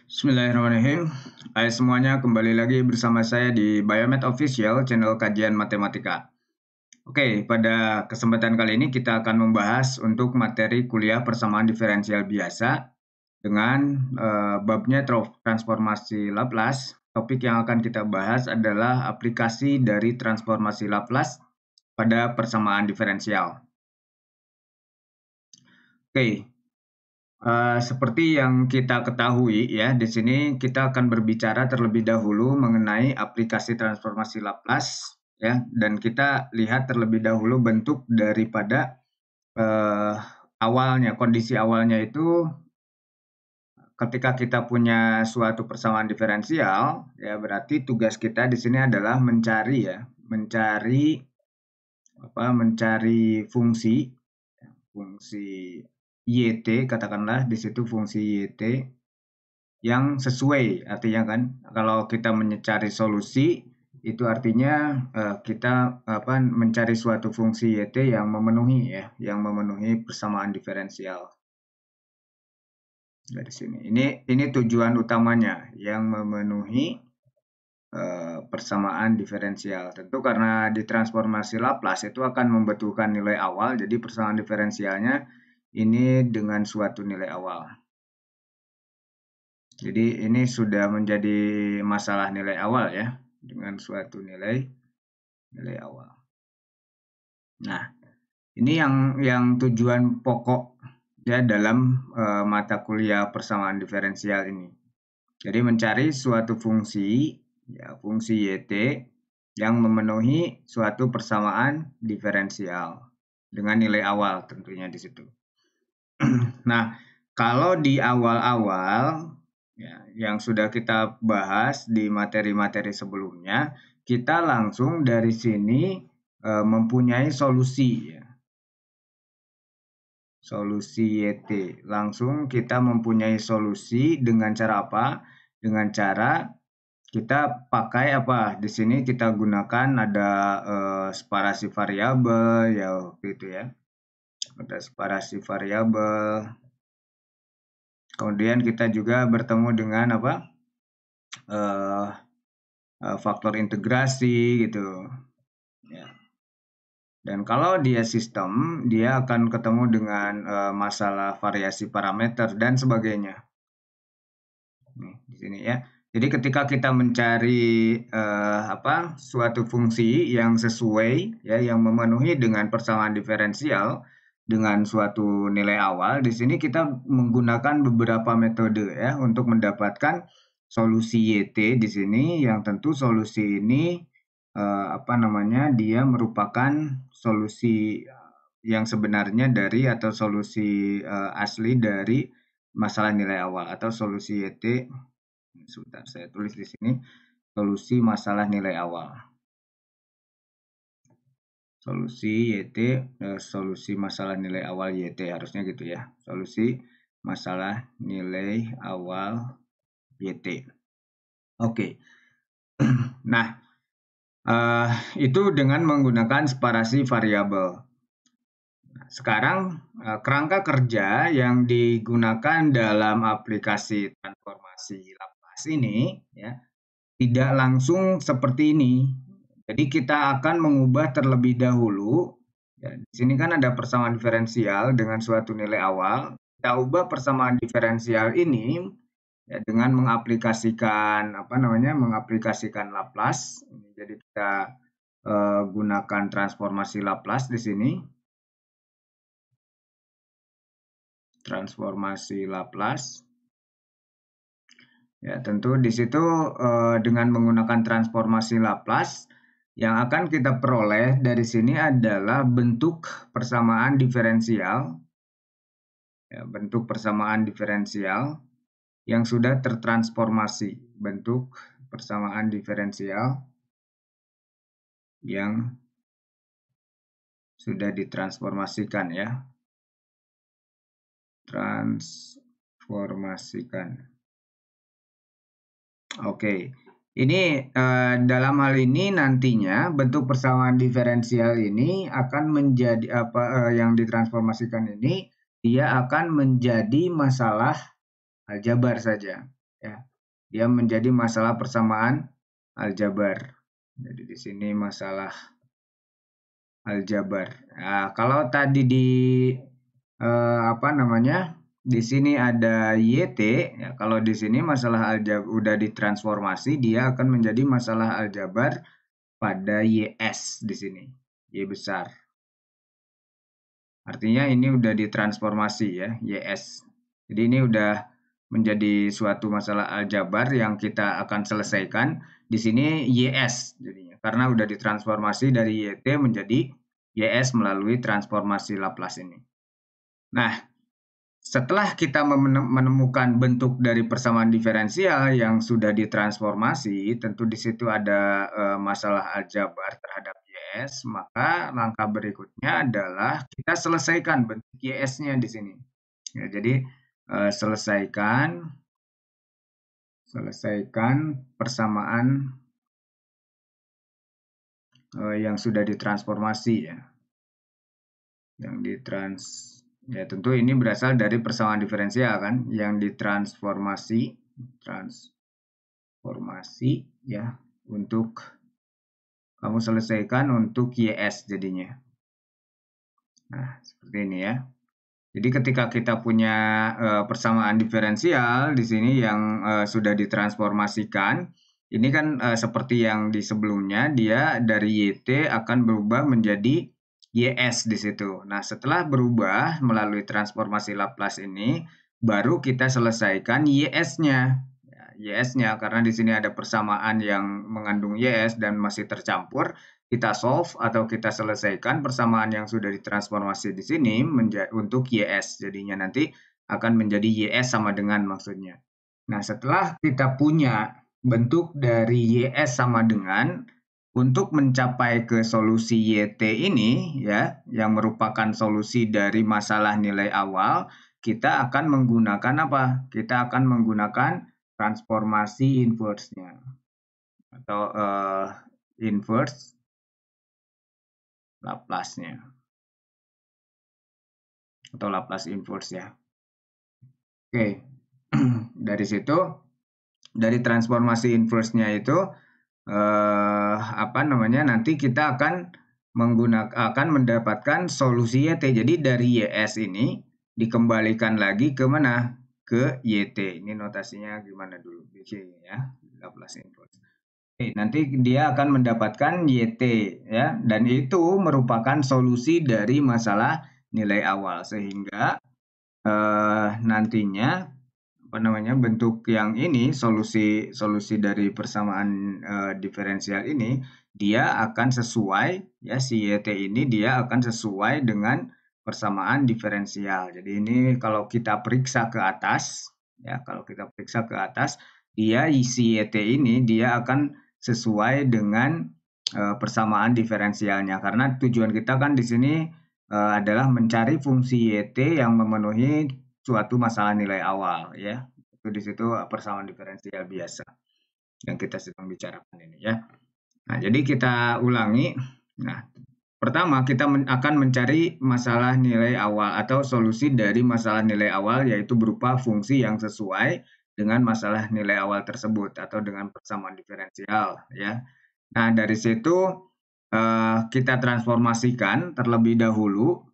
Bismillahirrahmanirrahim. Hai semuanya, kembali lagi bersama saya di Biomed Official, channel kajian matematika. Oke, pada kesempatan kali ini kita akan membahas untuk materi kuliah persamaan diferensial biasa dengan babnya transformasi Laplace. Topik yang akan kita bahas adalah aplikasi dari transformasi Laplace pada persamaan diferensial. Oke, seperti yang kita ketahui ya, di sini kita akan berbicara terlebih dahulu mengenai aplikasi transformasi Laplace ya, dan kita lihat terlebih dahulu bentuk daripada awalnya, kondisi awalnya itu ketika kita punya suatu persamaan diferensial ya, berarti tugas kita di sini adalah mencari fungsi YT, katakanlah di situ fungsi YT yang sesuai, artinya kan kalau kita mencari solusi itu artinya kita mencari suatu fungsi YT yang memenuhi persamaan diferensial. Dari sini ini tujuan utamanya yang memenuhi persamaan diferensial. Tentu karena di transformasi Laplace itu akan membutuhkan nilai awal, jadi persamaan diferensialnya ini dengan suatu nilai awal. Jadi ini sudah menjadi masalah nilai awal ya, dengan suatu nilai awal. Nah, ini yang tujuan pokok ya dalam mata kuliah persamaan diferensial ini. Jadi mencari suatu fungsi ya, fungsi YT yang memenuhi suatu persamaan diferensial dengan nilai awal tentunya di situ. Nah, kalau di awal-awal ya, yang sudah kita bahas di materi-materi sebelumnya, kita langsung dari sini mempunyai solusi ya. Solusi YT. Langsung kita mempunyai solusi dengan cara apa? Dengan cara kita pakai apa? Di sini kita gunakan ada separasi variabel ya gitu ya. Ada separasi variabel. Kemudian kita juga bertemu dengan apa? Faktor integrasi gitu. Ya. Dan kalau dia sistem, dia akan ketemu dengan masalah variasi parameter dan sebagainya. Nih, di sini ya. Jadi ketika kita mencari suatu fungsi yang sesuai ya, yang memenuhi dengan persamaan diferensial dengan suatu nilai awal, di sini kita menggunakan beberapa metode ya untuk mendapatkan solusi YT di sini, yang tentu solusi ini dia merupakan solusi yang sebenarnya dari atau solusi asli dari masalah nilai awal atau solusi YT. Sebentar, saya tulis di sini solusi masalah nilai awal. Solusi YT, solusi masalah nilai awal YT, harusnya gitu ya. Solusi masalah nilai awal YT. Oke. Nah, itu dengan menggunakan separasi variabel. Sekarang kerangka kerja yang digunakan dalam aplikasi transformasi Laplace ini ya tidak langsung seperti ini. Jadi kita akan mengubah terlebih dahulu. Ya, di sini kan ada persamaan diferensial dengan suatu nilai awal. Kita ubah persamaan diferensial ini ya, dengan mengaplikasikan Laplace. Jadi kita gunakan transformasi Laplace di sini. Transformasi Laplace. Ya, tentu di situ dengan menggunakan transformasi Laplace yang akan kita peroleh dari sini adalah bentuk persamaan diferensial. Ya, bentuk persamaan diferensial yang sudah tertransformasi. Bentuk persamaan diferensial yang sudah ditransformasikan ya. Transformasikan. Oke, ini dalam hal ini nantinya bentuk persamaan diferensial ini akan menjadi yang ditransformasikan ini dia akan menjadi masalah aljabar saja ya. Dia menjadi masalah persamaan aljabar. Jadi di sini masalah aljabar. Nah, kalau tadi di apa namanya? Di sini ada YT, ya, kalau di sini masalah aljabar udah ditransformasi, dia akan menjadi masalah aljabar pada YS di sini, Y besar. Artinya ini udah ditransformasi ya, YS. Jadi ini udah menjadi suatu masalah aljabar yang kita akan selesaikan. Di sini YS jadinya, karena udah ditransformasi dari YT menjadi YS melalui transformasi Laplace ini. Nah, setelah kita menemukan bentuk dari persamaan diferensial yang sudah ditransformasi, tentu di situ ada masalah aljabar terhadap YS, maka langkah berikutnya adalah kita selesaikan bentuk YS-nya di sini. Ya, jadi selesaikan persamaan yang sudah ditransformasi ya. Ya tentu ini berasal dari persamaan diferensial kan, yang ditransformasi ya untuk kamu selesaikan untuk YS jadinya. Nah, seperti ini ya. Jadi ketika kita punya persamaan diferensial di sini yang sudah ditransformasikan, ini kan seperti yang di sebelumnya, dia dari YT akan berubah menjadi YS di situ. Nah, setelah berubah melalui transformasi Laplace ini, baru kita selesaikan YS-nya. YS-nya karena di sini ada persamaan yang mengandung YS dan masih tercampur, kita solve atau kita selesaikan persamaan yang sudah ditransformasi di sini untuk YS. Jadinya nanti akan menjadi YS sama dengan maksudnya. Nah, setelah kita punya bentuk dari YS sama dengan, untuk mencapai ke solusi YT ini ya, yang merupakan solusi dari masalah nilai awal, kita akan menggunakan apa? Kita akan menggunakan transformasi inverse-nya atau inverse Laplace-nya atau Laplace inverse ya. Oke, dari situ dari transformasi inverse-nya itu nanti kita akan mendapatkan solusi YT. Jadi dari YS ini dikembalikan lagi ke mana? Ke YT. Ini notasinya gimana dulu di sini ya, Laplace inverse. Oke, nanti dia akan mendapatkan YT ya, dan itu merupakan solusi dari masalah nilai awal sehingga nantinya bentuk yang ini solusi dari persamaan diferensial ini dia akan sesuai ya, si YT ini dia akan sesuai dengan persamaan diferensial. Jadi ini kalau kita periksa ke atas ya, dia si YT ini dia akan sesuai dengan persamaan diferensialnya karena tujuan kita kan di sini adalah mencari fungsi YT yang memenuhi suatu masalah nilai awal ya. Itu di situ persamaan diferensial biasa yang kita sedang bicarakan ini ya. Nah, jadi kita ulangi. Nah, pertama kita akan mencari masalah nilai awal atau solusi dari masalah nilai awal yaitu berupa fungsi yang sesuai dengan masalah nilai awal tersebut atau dengan persamaan diferensial ya. Nah, dari situ kita transformasikan terlebih dahulu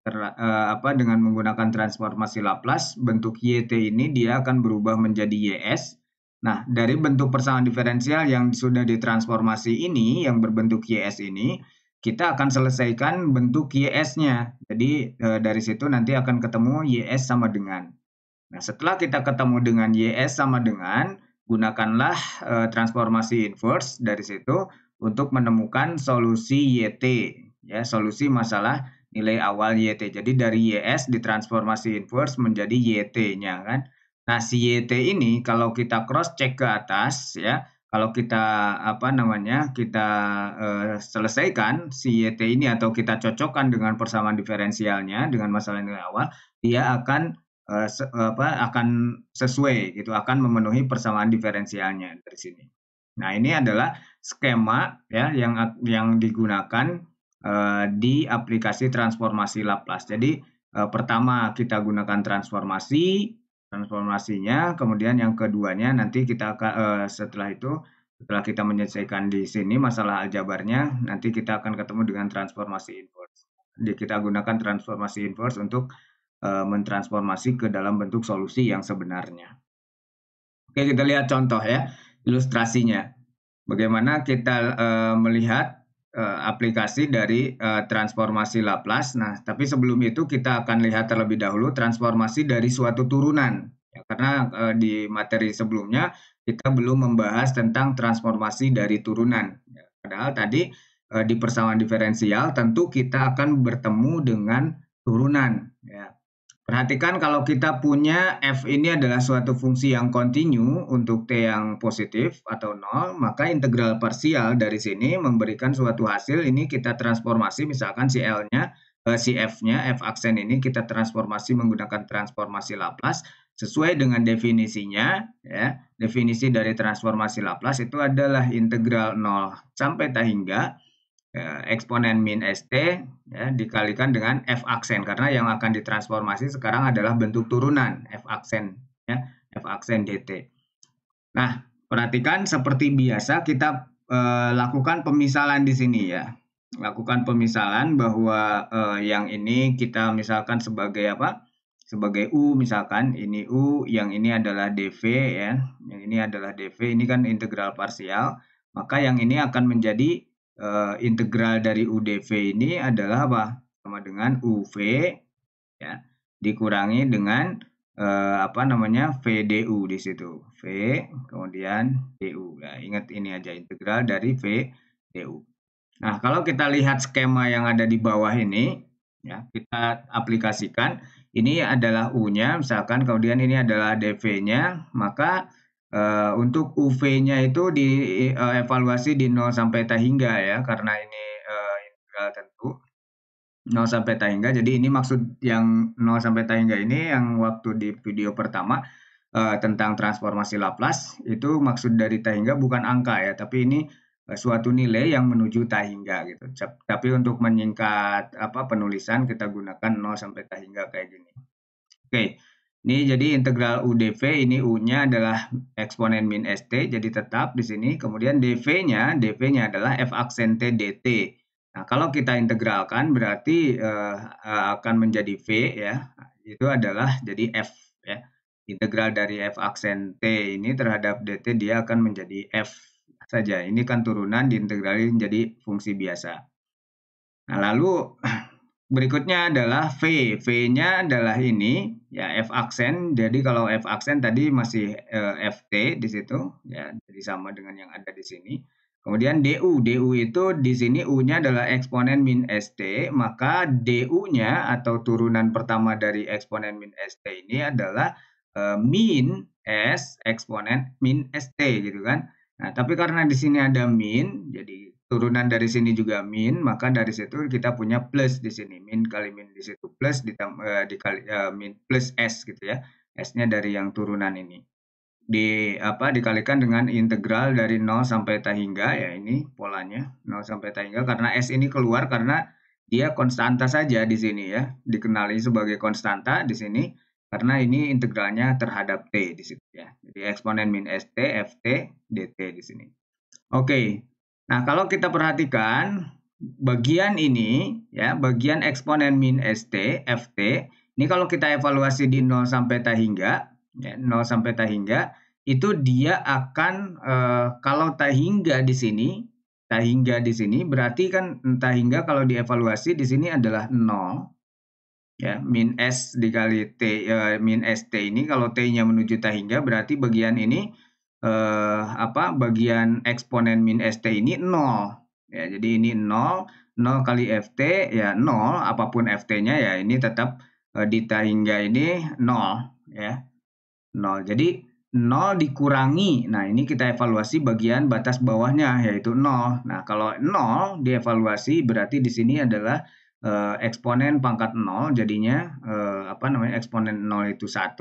dengan menggunakan transformasi Laplace, bentuk YT ini dia akan berubah menjadi YS. Nah, dari bentuk persamaan diferensial yang sudah ditransformasi ini, yang berbentuk YS ini, kita akan selesaikan bentuk YS-nya. Jadi, dari situ nanti akan ketemu YS sama dengan. Nah, setelah kita ketemu dengan YS sama dengan, gunakanlah transformasi inverse dari situ untuk menemukan solusi YT, ya, solusi masalah nilai awal YT. Jadi dari YS ditransformasi inverse menjadi YT-nya kan. Nah, si YT ini kalau kita cross check ke atas ya, kalau kita kita selesaikan si YT ini atau kita cocokkan dengan persamaan diferensialnya dengan masalah nilai awal, dia akan akan sesuai gitu, akan memenuhi persamaan diferensialnya dari sini. Nah, ini adalah skema ya yang digunakan di aplikasi transformasi Laplace. Jadi pertama kita gunakan transformasi transformasinya, kemudian yang keduanya nanti kita akan setelah itu, setelah kita menyelesaikan di sini masalah aljabarnya, nanti kita akan ketemu dengan transformasi inverse. Jadi kita gunakan transformasi inverse untuk mentransformasi ke dalam bentuk solusi yang sebenarnya. Oke, kita lihat contoh ya, ilustrasinya. Bagaimana kita melihat aplikasi dari transformasi Laplace. Nah, tapi sebelum itu kita akan lihat terlebih dahulu transformasi dari suatu turunan. Ya, karena di materi sebelumnya kita belum membahas tentang transformasi dari turunan. Ya, padahal tadi di persamaan diferensial tentu kita akan bertemu dengan turunan. Ya. Perhatikan kalau kita punya f ini adalah suatu fungsi yang kontinu untuk t yang positif atau 0, maka integral parsial dari sini memberikan suatu hasil. Ini kita transformasi, misalkan si L-nya, si f-nya, f aksen ini kita transformasi menggunakan transformasi Laplace sesuai dengan definisinya. Ya, definisi dari transformasi Laplace itu adalah integral 0 sampai t hingga eksponen min st ya, dikalikan dengan f aksen, karena yang akan ditransformasi sekarang adalah bentuk turunan f aksen ya, f aksen dt. Nah, perhatikan seperti biasa kita lakukan pemisalan di sini ya. Lakukan pemisalan bahwa yang ini kita misalkan sebagai apa? Sebagai u, misalkan ini u, yang ini adalah dv ya. Yang ini adalah dv, ini kan integral parsial. Maka yang ini akan menjadi integral dari UdV ini adalah apa? Sama dengan UV ya, dikurangi dengan apa namanya? VDU di situ. V kemudian DU. Ya, ingat ini aja integral dari VDU. Nah, kalau kita lihat skema yang ada di bawah ini ya, kita aplikasikan. Ini adalah U-nya misalkan, kemudian ini adalah DV-nya, maka untuk UV-nya itu dievaluasi di 0 sampai T hingga ya, karena ini integral tentu 0 sampai T hingga. Jadi ini maksud yang 0 sampai T hingga ini yang waktu di video pertama tentang transformasi Laplace, itu maksud dari T hingga bukan angka ya, tapi ini suatu nilai yang menuju T hingga gitu. Tapi untuk menyingkat penulisan kita gunakan 0 sampai T hingga kayak gini. Oke. Ini jadi integral UdV, ini U-nya adalah eksponen min ST, jadi tetap di sini. Kemudian DV-nya adalah F aksen T dt. Nah, kalau kita integralkan berarti akan menjadi V ya. Itu adalah jadi F ya. Integral dari F aksen T ini terhadap dt dia akan menjadi F saja. Ini kan turunan diintegralin jadi fungsi biasa. Nah, lalu berikutnya adalah V. V-nya adalah ini ya, F aksen. Jadi kalau F aksen tadi masih Ft di situ ya, jadi sama dengan yang ada di sini. Kemudian DU. DU itu di sini U-nya adalah eksponen min ST, maka DU-nya atau turunan pertama dari eksponen min ST ini adalah min S eksponen min ST gitu kan. Nah, tapi karena di sini ada min, jadi turunan dari sini juga min, maka dari situ kita punya plus di sini, min kali min di situ plus dikali min plus s gitu ya, s-nya dari yang turunan ini dikalikan dengan integral dari 0 sampai T hingga ya, ini polanya 0 sampai T hingga, karena s ini keluar karena dia konstanta saja di sini ya, dikenali sebagai konstanta di sini karena ini integralnya terhadap t di situ ya, jadi eksponen min st ft dt di sini. Oke. Nah, kalau kita perhatikan bagian ini ya, bagian eksponen min ST, FT, ini kalau kita evaluasi di 0 sampai T hingga, ya, 0 sampai T hingga, itu dia akan kalau T hingga di sini, berarti kan T hingga kalau dievaluasi di sini adalah 0. Ya, min S dikali T, min ST ini kalau T-nya menuju T hingga berarti bagian ini bagian eksponen min ST ini 0. Ya, jadi ini 0 kali FT ya 0, apapun FT-nya ya ini tetap di T hingga ini 0 ya. 0. Jadi 0 dikurangi. Nah, ini kita evaluasi bagian batas bawahnya yaitu 0. Nah, kalau 0 dievaluasi berarti di sini adalah eksponen pangkat 0, jadinya eksponen 0 itu 1.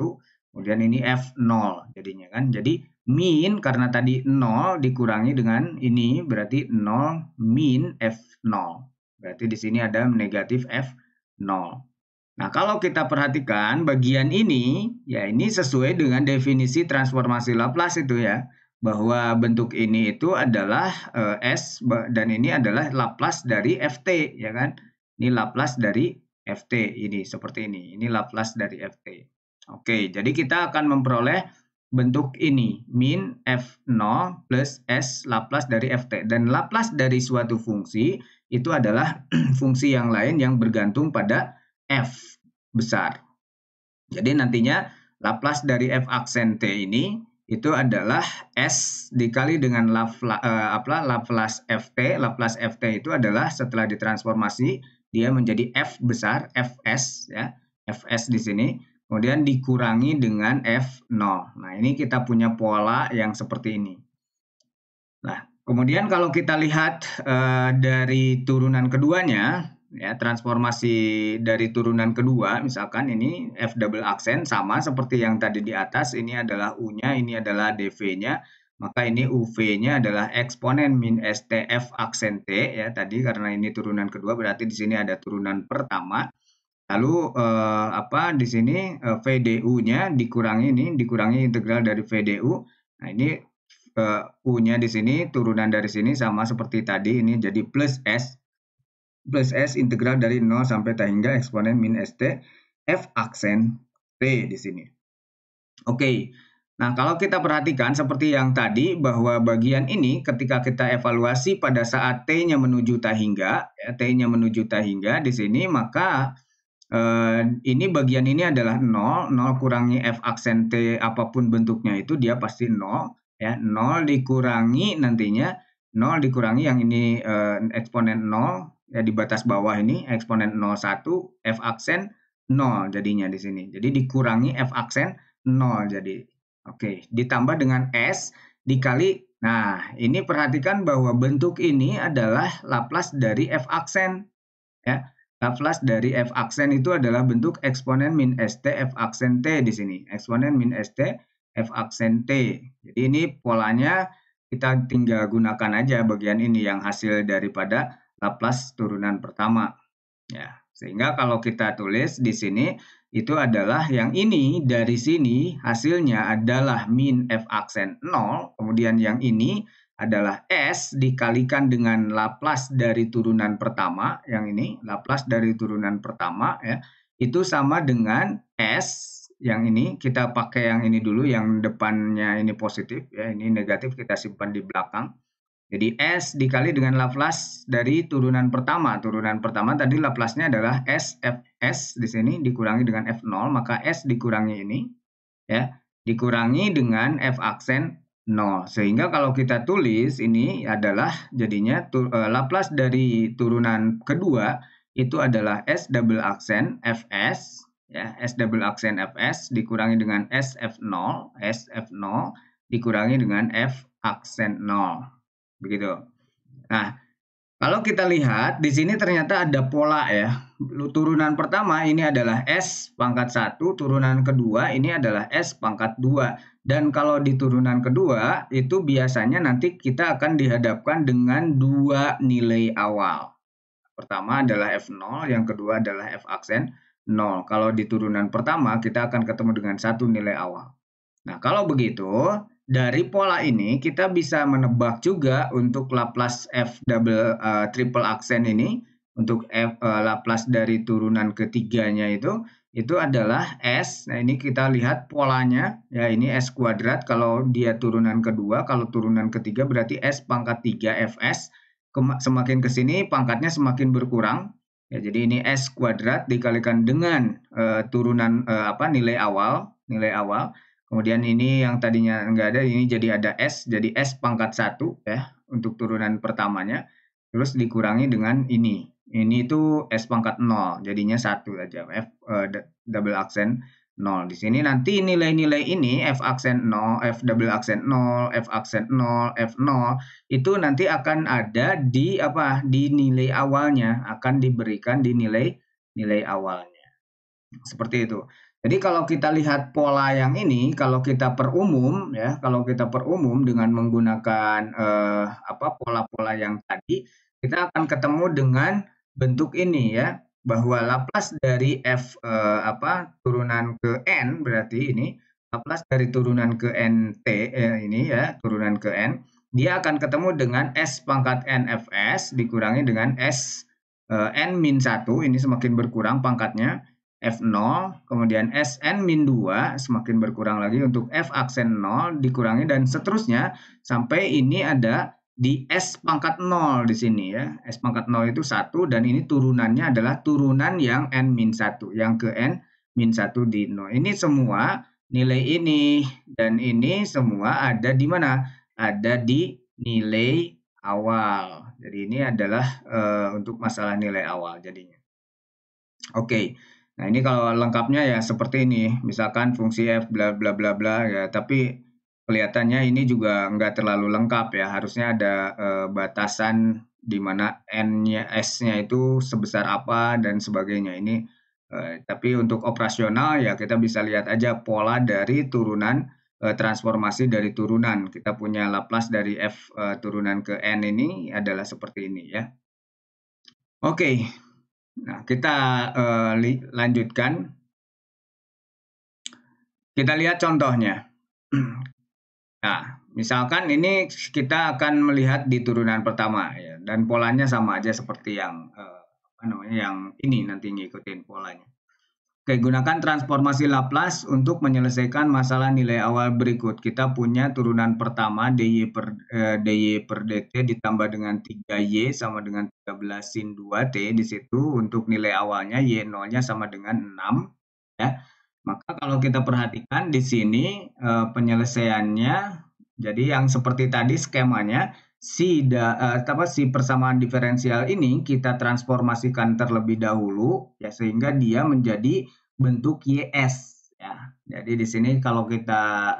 Kemudian ini F0 jadinya kan. Jadi min karena tadi 0 dikurangi dengan ini berarti 0 min F0. Berarti di sini ada negatif F0. Nah, kalau kita perhatikan bagian ini, ya ini sesuai dengan definisi transformasi Laplace itu ya, bahwa bentuk ini itu adalah S dan ini adalah Laplace dari Ft, ya kan? Ini Laplace dari Ft ini seperti ini. Ini Laplace dari Ft. Oke, jadi kita akan memperoleh bentuk ini, min F0 plus S Laplace dari Ft. Dan Laplace dari suatu fungsi itu adalah fungsi yang lain yang bergantung pada F besar. Jadi nantinya Laplace dari F aksen T ini itu adalah S dikali dengan Laplace Ft. Laplace Ft itu adalah setelah ditransformasi dia menjadi F besar, Fs ya. Fs di sini. Kemudian dikurangi dengan F0. Nah, ini kita punya pola yang seperti ini. Nah, kemudian kalau kita lihat dari turunan keduanya, ya transformasi dari turunan kedua, misalkan ini F double aksen sama seperti yang tadi di atas, ini adalah U-nya, ini adalah dV-nya, maka ini UV-nya adalah eksponen min STF aksen T ya tadi karena ini turunan kedua berarti di sini ada turunan pertama. Lalu di sini VDU-nya dikurangi integral dari VDU. Nah, ini U-nya di sini turunan dari sini sama seperti tadi ini jadi plus S integral dari 0 sampai T hingga eksponen min ST F aksen T di sini. Oke. Nah, kalau kita perhatikan seperti yang tadi bahwa bagian ini ketika kita evaluasi pada saat T-nya menuju T hingga, ya, T-nya menuju T hingga di sini maka ini bagian ini adalah 0 kurangi F aksen T apapun bentuknya itu dia pasti 0 ya 0 dikurangi nantinya 0 dikurangi yang ini eksponen 0 ya di batas bawah ini eksponen 01 F aksen 0 jadinya di sini. Jadi dikurangi F aksen 0 jadi. Oke, ditambah dengan S dikali. Nah, ini perhatikan bahwa bentuk ini adalah Laplace dari F aksen ya. Laplace dari F aksen itu adalah bentuk eksponen min ST F aksen T di sini. Eksponen min ST F aksen T. Jadi ini polanya kita tinggal gunakan aja bagian ini yang hasil daripada Laplace turunan pertama. Ya, sehingga kalau kita tulis di sini itu adalah yang ini dari sini hasilnya adalah min F aksen 0, kemudian yang ini adalah S dikalikan dengan Laplace dari turunan pertama, yang ini Laplace dari turunan pertama ya, itu sama dengan S yang ini kita pakai yang ini dulu yang depannya ini positif ya, ini negatif kita simpan di belakang. Jadi S dikali dengan Laplace dari turunan pertama. Turunan pertama tadi Laplace-nya adalah S Fs di sini dikurangi dengan F0, maka S dikurangi ini ya, dikurangi dengan F aksen 0. Sehingga kalau kita tulis ini adalah jadinya Laplace dari turunan kedua itu adalah S double aksen Fs ya, S double aksen Fs dikurangi dengan S F0, S F0 dikurangi dengan F aksen 0. Begitu. Nah, kalau kita lihat di sini ternyata ada pola ya. Turunan pertama ini adalah S pangkat 1, turunan kedua ini adalah S pangkat 2. Dan kalau di turunan kedua itu biasanya nanti kita akan dihadapkan dengan dua nilai awal. Pertama adalah F0, yang kedua adalah F aksen 0. Kalau di turunan pertama kita akan ketemu dengan satu nilai awal. Nah, kalau begitu, dari pola ini kita bisa menebak juga untuk Laplace F triple aksen ini, untuk Laplace dari turunan ketiganya itu adalah S. Nah, ini kita lihat polanya, ya ini S kuadrat kalau dia turunan kedua, kalau turunan ketiga berarti S pangkat 3 Fs. Semakin ke sini pangkatnya semakin berkurang. Ya, jadi ini S kuadrat dikalikan dengan nilai awal. Kemudian ini yang tadinya enggak ada, ini jadi ada S, jadi S pangkat 1 ya untuk turunan pertamanya. Terus dikurangi dengan ini. Ini itu S pangkat 0, jadinya 1 aja. F double aksen 0. Di sini nanti nilai-nilai ini F aksen 0, F double aksen 0, F aksen 0, F0 itu nanti akan ada di nilai awalnya, akan diberikan di nilai awalnya. Seperti itu. Jadi kalau kita lihat pola yang ini, kalau kita perumum ya, kalau kita perumum dengan menggunakan pola-pola yang tadi, kita akan ketemu dengan bentuk ini ya. bahwa Laplace dari f turunan ke n, berarti ini Laplace dari turunan ke nt ini ya, turunan ke n, dia akan ketemu dengan s pangkat n fs dikurangi dengan s n min 1, ini semakin berkurang pangkatnya, f0, kemudian sn min 2 semakin berkurang lagi untuk f aksen 0 dikurangi dan seterusnya sampai ini ada di S pangkat 0 di sini ya. S pangkat 0 itu 1 dan ini turunannya adalah turunan yang N-1, yang ke N-1 di 0. Ini semua nilai ini dan ini semua ada di mana? Ada di nilai awal. Jadi ini adalah untuk masalah nilai awal jadinya. Oke. Nah, ini kalau lengkapnya ya seperti ini. Misalkan fungsi f bla bla bla bla ya, tapi kelihatannya ini juga nggak terlalu lengkap ya. Harusnya ada batasan di mana n-nya, s-nya itu sebesar apa dan sebagainya. Ini tapi untuk operasional ya kita bisa lihat aja pola dari turunan transformasi dari turunan. Kita punya Laplace dari f turunan ke n ini adalah seperti ini ya. Oke. Nah, kita lanjutkan. Kita lihat contohnya. Nah, misalkan ini kita akan melihat di turunan pertama ya, dan polanya sama aja seperti yang yang ini nanti ngikutin polanya. Oke, gunakan transformasi Laplace untuk menyelesaikan masalah nilai awal berikut. Kita punya turunan pertama dy per dt ditambah dengan 3y sama dengan 13 sin 2t di situ untuk nilai awalnya y0-nya sama dengan 6 ya. Maka kalau kita perhatikan di sini penyelesaiannya jadi yang seperti tadi skemanya si persamaan diferensial ini kita transformasikan terlebih dahulu ya sehingga dia menjadi bentuk YS ya. Jadi di sini kalau kita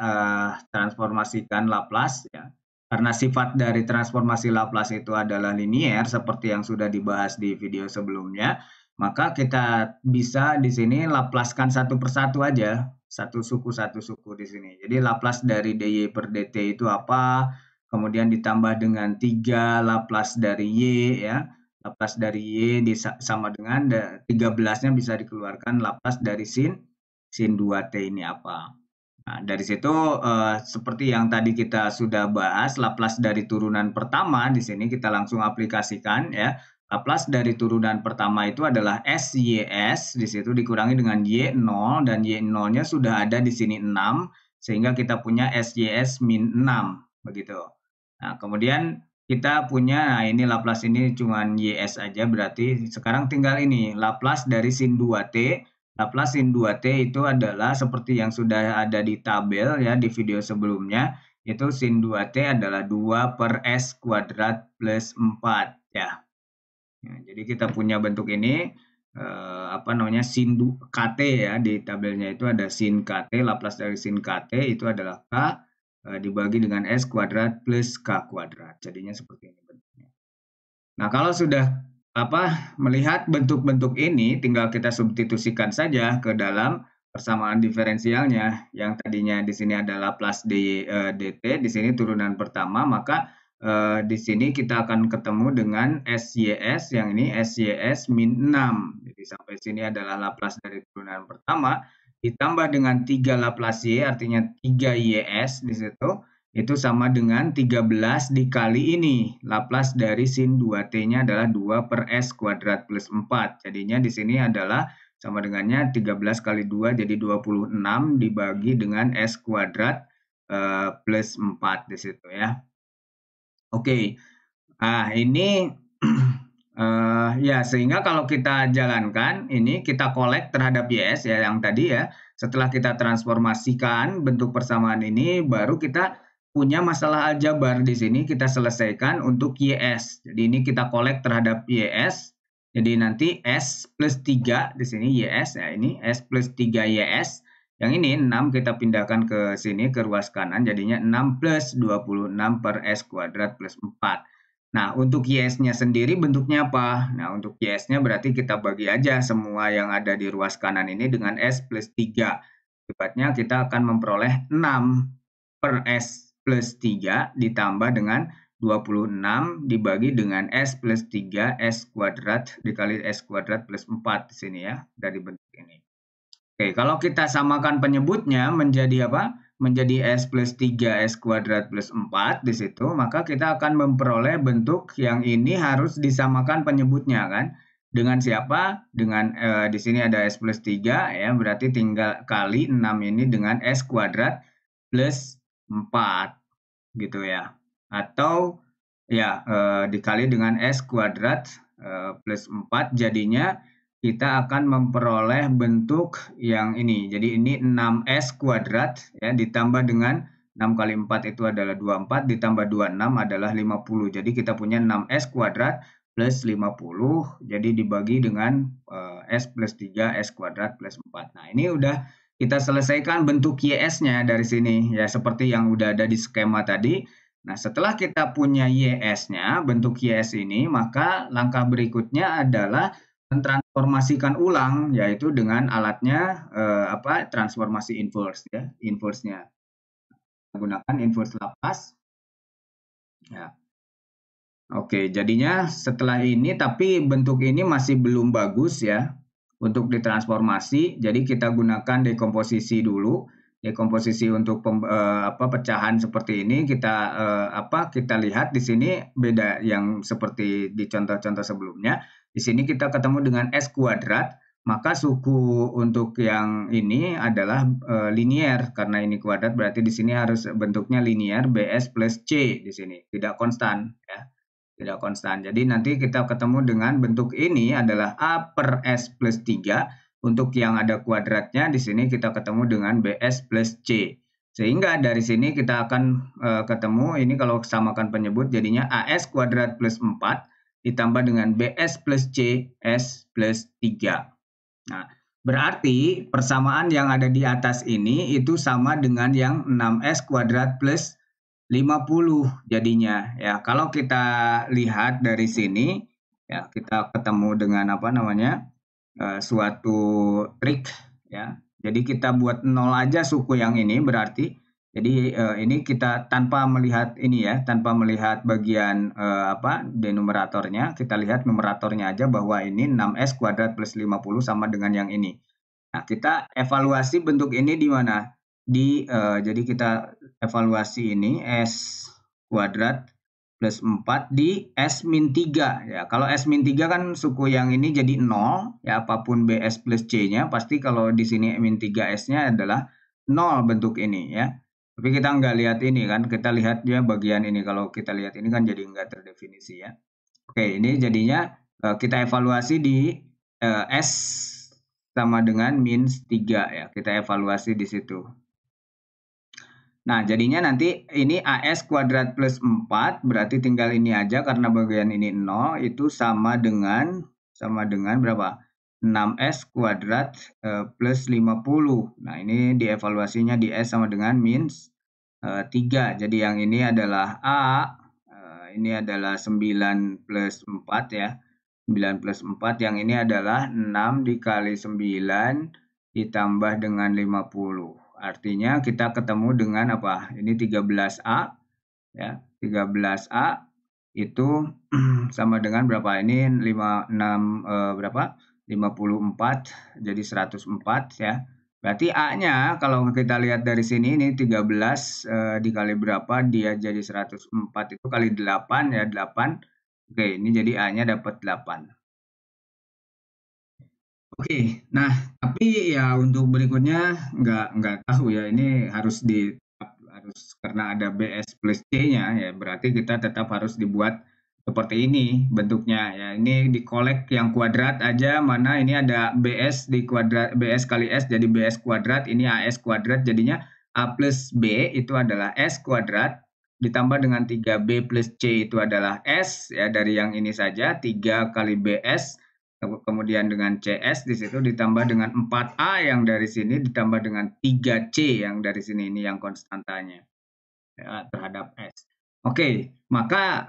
transformasikan Laplace ya, karena sifat dari transformasi Laplace itu adalah linier seperti yang sudah dibahas di video sebelumnya, maka kita bisa di sini Laplacekan satu persatu aja, satu suku di sini. Jadi Laplace dari dy per dt itu apa? Kemudian ditambah dengan 3 Laplace dari y ya. Laplace dari y sama dengan 13-nya bisa dikeluarkan Laplace dari sin 2t ini apa. Nah, dari situ seperti yang tadi kita sudah bahas, Laplace dari turunan pertama di sini kita langsung aplikasikan ya. Laplace dari turunan pertama itu adalah SYS, di situ dikurangi dengan Y0 dan Y0-nya sudah ada di sini 6 sehingga kita punya SYS min 6 begitu. Nah, kemudian kita punya, nah ini Laplace ini cuma YS aja, berarti sekarang tinggal ini, Laplace dari sin 2T. Laplace sin 2T itu adalah seperti yang sudah ada di tabel ya di video sebelumnya, itu sin 2T adalah 2 per S kuadrat plus 4 ya. Nah, jadi kita punya bentuk ini, sin KT ya, di tabelnya itu ada sin KT, Laplace dari sin KT itu adalah K, dibagi dengan S kuadrat plus K kuadrat. Jadinya seperti ini bentuknya. Nah, kalau sudah melihat bentuk-bentuk ini, tinggal kita substitusikan saja ke dalam persamaan diferensialnya. Yang tadinya di sini ada Laplace dt, di sini turunan pertama, maka di sini kita akan ketemu dengan SYS, yang ini SYS min 6. Jadi sampai sini adalah Laplace dari turunan pertama, ditambah dengan 3 Laplace Y, artinya 3YS di situ, itu sama dengan 13 dikali ini. Laplace dari sin 2T-nya adalah 2 per S kuadrat plus 4. Jadinya di sini adalah sama dengannya 13 kali 2 jadi 26 dibagi dengan S kuadrat plus 4 di situ ya. Oke. Nah, ini ya sehingga kalau kita jalankan ini kita kolek terhadap YS ya yang tadi ya. Setelah kita transformasikan bentuk persamaan ini baru kita punya masalah aljabar di sini kita selesaikan untuk YS. Jadi ini kita kolek terhadap YS. Jadi nanti S plus 3 di sini YS ya ini S plus 3 YS. Yang ini 6 kita pindahkan ke sini ke ruas kanan jadinya 6 plus 26 per S kuadrat plus 4. Nah, untuk YS-nya sendiri bentuknya apa? Nah, untuk YS-nya berarti kita bagi aja semua yang ada di ruas kanan ini dengan S plus 3. Akibatnya kita akan memperoleh 6 per S plus 3 ditambah dengan 26 dibagi dengan S plus 3 S kuadrat dikali S kuadrat plus 4 di sini ya, dari bentuk ini. Oke, kalau kita samakan penyebutnya menjadi apa? Menjadi S plus 3 S kuadrat plus 4 di situ, maka kita akan memperoleh bentuk yang ini harus disamakan penyebutnya kan. Dengan siapa? Dengan di sini ada S plus 3 ya, berarti tinggal kali 6 ini dengan S kuadrat plus 4 gitu ya. Atau ya dikali dengan S kuadrat plus 4 jadinya kita akan memperoleh bentuk yang ini. Jadi ini 6S kuadrat ya ditambah dengan 6 kali 4 itu adalah 24 ditambah 26 adalah 50. Jadi kita punya 6S kuadrat plus 50 jadi dibagi dengan S plus 3 S kuadrat plus 4. Nah, ini udah kita selesaikan bentuk YS-nya dari sini ya seperti yang udah ada di skema tadi. Nah, setelah kita punya YS-nya, bentuk YS ini, maka langkah berikutnya adalah mentransformasikan ulang yaitu dengan alatnya transformasi inverse ya, inverse-nya. Menggunakan inverse Laplace. Ya. Oke, jadinya setelah ini tapi bentuk ini masih belum bagus ya untuk ditransformasi. Jadi kita gunakan dekomposisi dulu. Dekomposisi untuk pecahan seperti ini kita lihat di sini beda yang seperti di contoh-contoh sebelumnya. Di sini kita ketemu dengan S kuadrat, maka suku untuk yang ini adalah linier karena ini kuadrat berarti di sini harus bentuknya linier BS plus C di sini, tidak konstan ya. Tidak konstan. Jadi nanti kita ketemu dengan bentuk ini adalah A per S plus 3. Untuk yang ada kuadratnya di sini kita ketemu dengan BS plus C. Sehingga dari sini kita akan ketemu ini kalau samakan penyebut jadinya AS kuadrat plus 4 ditambah dengan BS plus C S plus 3. Nah, berarti persamaan yang ada di atas ini itu sama dengan yang 6S kuadrat plus 50 jadinya ya. Kalau kita lihat dari sini ya kita ketemu dengan suatu trik ya. Jadi kita buat 0 aja suku yang ini berarti. Jadi ini kita tanpa melihat ini ya, tanpa melihat bagian denumeratornya, kita lihat numeratornya aja bahwa ini 6S kuadrat plus 50 sama dengan yang ini. Nah, kita evaluasi bentuk ini di mana? Jadi kita evaluasi ini S kuadrat plus 4 di S min 3 ya. Kalau S min 3 kan suku yang ini jadi 0 ya, apapun BS plus C-nya pasti kalau di sini min 3S-nya adalah 0 bentuk ini ya. Tapi kita nggak lihat ini kan, kita lihat dia bagian ini. Kalau kita lihat ini kan jadi nggak terdefinisi ya. Oke, ini jadinya kita evaluasi di S sama dengan min 3 ya. Kita evaluasi di situ. Nah, jadinya nanti ini AS kuadrat plus 4, berarti tinggal ini aja karena bagian ini 0, itu sama dengan berapa? 6S kuadrat plus 50. Nah, ini dievaluasinya di S sama dengan min 3. Jadi yang ini adalah A, ini adalah 9 plus 4 ya. 9 plus 4, yang ini adalah 6 dikali 9 ditambah dengan 50. Artinya kita ketemu dengan apa? Ini 13A ya. 13A itu sama dengan berapa? Ini 54 jadi 104 ya. Berarti A-nya kalau kita lihat dari sini ini 13 dikali berapa dia jadi 104 itu kali 8 ya 8. Oke, ini jadi A-nya dapat 8. Oke, nah tapi ya untuk berikutnya nggak tahu ya, ini harus karena ada BS plus C-nya ya, berarti kita tetap harus dibuat seperti ini bentuknya ya. Ini dikolek yang kuadrat aja, mana ini ada BS di kuadrat, BS kali S jadi BS kuadrat, ini AS kuadrat jadinya A plus B itu adalah S kuadrat ditambah dengan 3B plus C itu adalah S ya, dari yang ini saja 3 kali BS kemudian dengan CS di situ ditambah dengan 4A yang dari sini ditambah dengan 3C yang dari sini, ini yang konstantanya ya, terhadap S. Oke, maka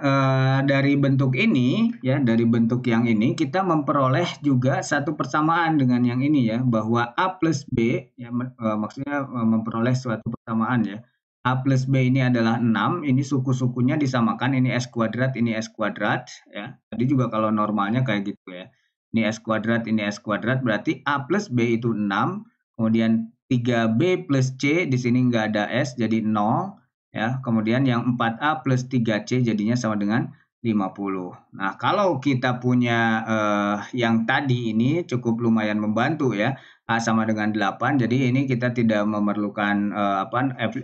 dari bentuk ini ya, dari bentuk yang ini kita memperoleh juga satu persamaan dengan yang ini ya, bahwa A plus B ya, maksudnya memperoleh suatu persamaan ya. A plus B ini adalah 6, ini suku-sukunya disamakan, ini S kuadrat, ini S kuadrat, ya. Tadi juga kalau normalnya kayak gitu ya. Ini S kuadrat, ini S kuadrat, berarti A plus B itu 6, kemudian 3B plus C, di sini nggak ada S, jadi 0, ya. Kemudian yang 4A plus 3C jadinya sama dengan 50. Nah, kalau kita punya yang tadi ini cukup lumayan membantu ya. A sama dengan 8. Jadi ini kita tidak memerlukan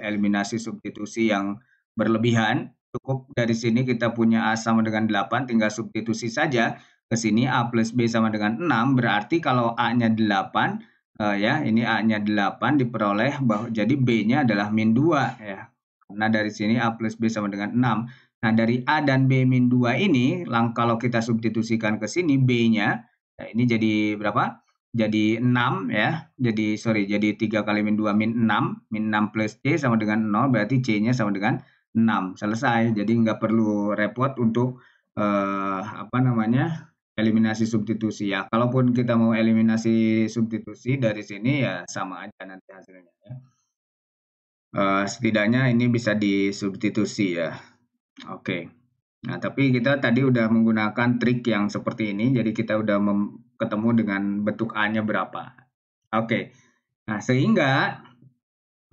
eliminasi substitusi yang berlebihan. Cukup dari sini kita punya A sama dengan 8, tinggal substitusi saja ke sini A plus B sama dengan 6. Berarti kalau A-nya 8, ya, ini A-nya 8 diperoleh jadi B-nya adalah min 2 ya. Karena dari sini A plus B sama dengan 6. Nah, dari A dan B min 2 ini, kalau kita substitusikan ke sini B-nya, nah ini jadi berapa? Jadi 6 ya. Jadi 3 kali min 2 min 6. Min 6 plus C sama dengan 0, berarti C-nya sama dengan 6. Selesai. Jadi nggak perlu repot untuk eliminasi substitusi ya. Kalaupun kita mau eliminasi substitusi dari sini ya sama aja nanti hasilnya ya. Setidaknya ini bisa disubstitusi ya. Oke. Nah, tapi kita tadi udah menggunakan trik yang seperti ini, jadi kita udah ketemu dengan bentuk A-nya berapa. Oke. Nah, sehingga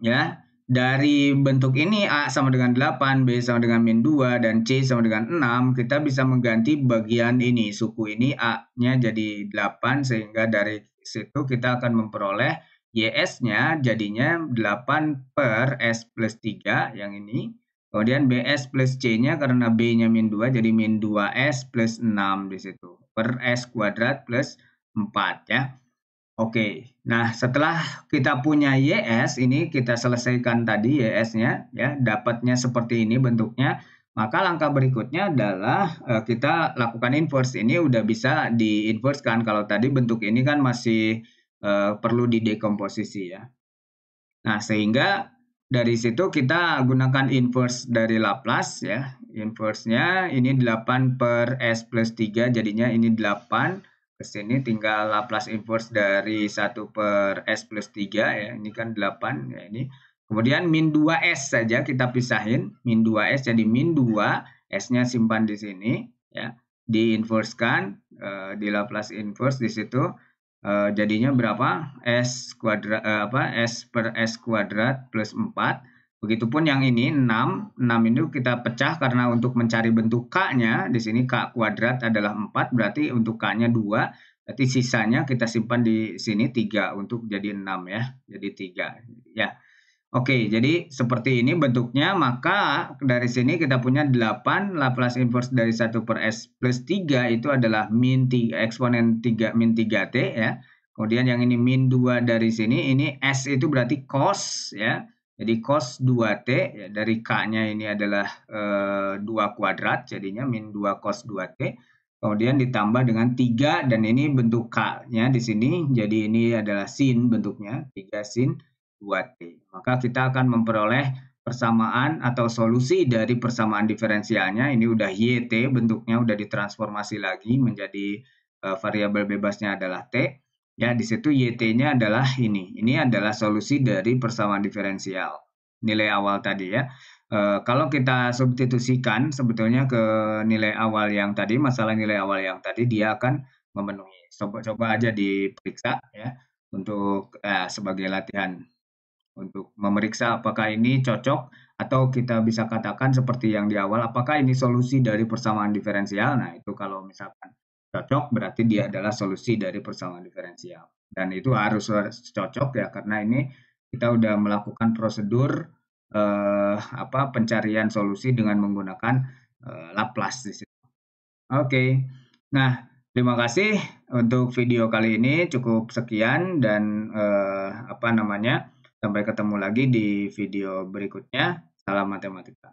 ya dari bentuk ini A sama dengan 8, B sama dengan min 2, dan C sama dengan 6, kita bisa mengganti bagian ini, suku ini A-nya jadi 8, sehingga dari situ kita akan memperoleh YS-nya jadinya 8 per S plus 3 yang ini. Kemudian BS plus C-nya karena B-nya min 2 jadi min 2S plus 6 di situ. Per S kuadrat plus 4 ya. Oke, nah setelah kita punya YS, ini kita selesaikan tadi YS-nya ya, dapatnya seperti ini bentuknya. Maka langkah berikutnya adalah kita lakukan inverse. Ini udah bisa di-inverse kan, kalau tadi bentuk ini kan masih perlu didekomposisi ya. Nah, sehingga dari situ kita gunakan inverse dari Laplace ya. Inverse-nya ini 8 per S plus 3, jadinya ini 8. Ke sini tinggal Laplace inverse dari 1 per S plus 3 ya. Ini kan 8 ya ini. Kemudian min 2S saja kita pisahin. Min 2S jadi min 2, S-nya simpan di sini ya. Diinversekan di Laplace inverse di situ. Jadinya berapa? S kuadrat S per S kuadrat plus 4. Begitupun yang ini 6. 6 ini kita pecah karena untuk mencari bentuk K-nya di sini K kuadrat adalah 4, berarti untuk K-nya 2. Berarti sisanya kita simpan di sini 3 untuk jadi 6 ya. Jadi 3 ya. Oke, jadi seperti ini bentuknya, maka dari sini kita punya 8, Laplace inverse dari 1 per S plus 3 itu adalah min 3, eksponen 3, min 3T ya. Kemudian yang ini min 2 dari sini, ini S itu berarti cos ya. Jadi cos 2T, ya, dari K-nya ini adalah 2 kuadrat, jadinya min 2 cos 2T. Kemudian ditambah dengan 3, dan ini bentuk K-nya di sini, jadi ini adalah sin bentuknya, 3 sin 2T. Maka kita akan memperoleh persamaan atau solusi dari persamaan diferensialnya. Ini udah YT, bentuknya udah ditransformasi lagi menjadi variabel bebasnya adalah T. Ya, di situ YT-nya adalah ini. Ini adalah solusi dari persamaan diferensial. Nilai awal tadi ya. Kalau kita substitusikan sebetulnya ke nilai awal yang tadi, masalah nilai awal yang tadi, dia akan memenuhi. Coba aja diperiksa ya untuk sebagai latihan, untuk memeriksa apakah ini cocok, atau kita bisa katakan seperti yang di awal, apakah ini solusi dari persamaan diferensial. Nah, itu kalau misalkan cocok berarti dia adalah solusi dari persamaan diferensial. Dan itu harus cocok ya, karena ini kita udah melakukan prosedur pencarian solusi dengan menggunakan Laplace di situ. Oke. Nah, terima kasih untuk video kali ini, cukup sekian, dan sampai ketemu lagi di video berikutnya. Salam matematika.